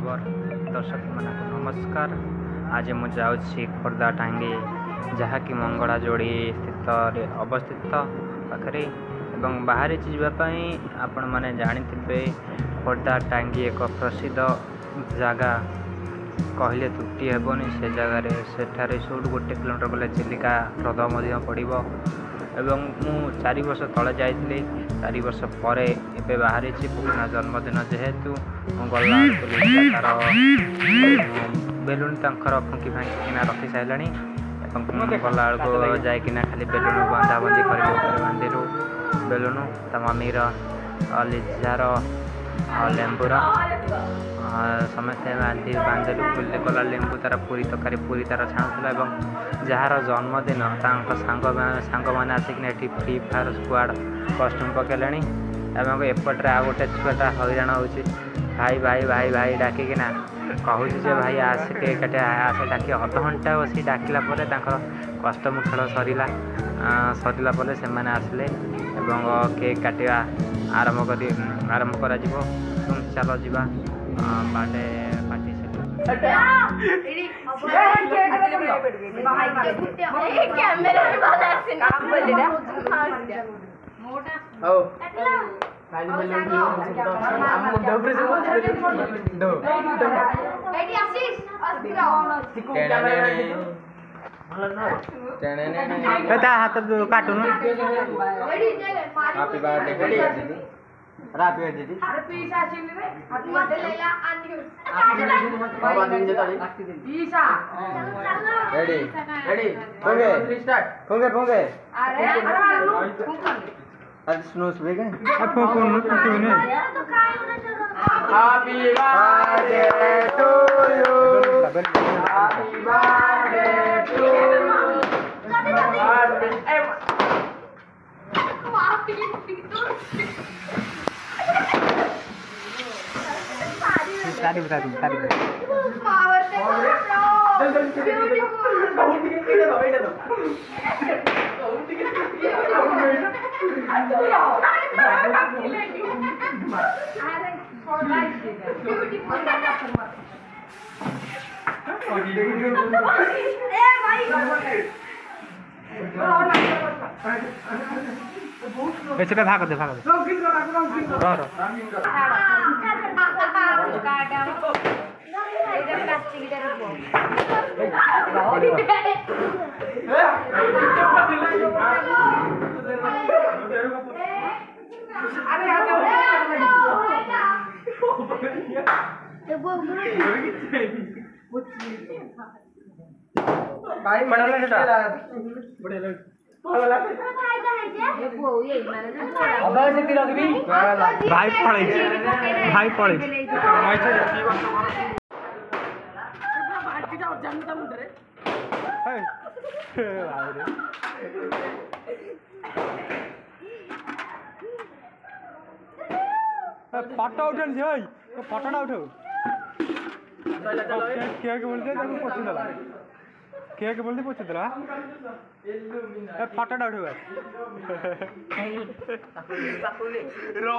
खबर दर्शक मन नमस्कार। आज मुझे जाऊँगी खोर्धा टांगी जहाँकि मंगला जोड़ी स्थित अवस्थित पाखे एवं बाहरी जावाई आपण मैंने जाथे खोर्धा टांगी एक प्रसिद्ध जगह कहले त्रुटि हेबनी से जगार सेठारे सब 1 किलोमीटर गले चिलिका ह्रद पड़ो एवं मु 4 वर्ष तले जाइली 4 वर्ष पर एबे बाहरी पुना जन्मदिन जेहेतु गला तार बेलून तंकर फुंकी फांकिना रखी सारे गला बेलू जाइना खाली बेलून बंधा बंधी कर बांधिलु बेलून ता मम्मीर लिजार लेंबूर समस्ते बांधिलु बुले गला लेंबू तार पूरी तरकारी पूरी तार छाणुला जार जन्मदिन सांग मैंने आसिक फ्री फायर स्क्वाड कस्ट्यूम पकड़े एवं एपटे आ गोटे छुआटा हैरान हो भाई भाई भाई भाई डाकिना कहूँ जे भाई आस केक काटे आस डाक अधघंटा बस डाकिला कस्ट्यूम खेल सरला सरला से आसिले केक काटा आरंभ कर चल जा बाटे पार्टी हाथ काटून स्नूस भी गए happy birthday to you happy birthday to तारीफ तारीफ तारीफ ऐसे भाग दे भाई भाई पड़े फटो उठे फटोटा उठ केक बोलते पचीदेला केक बोलते पचीदेला फटोटा उठे रो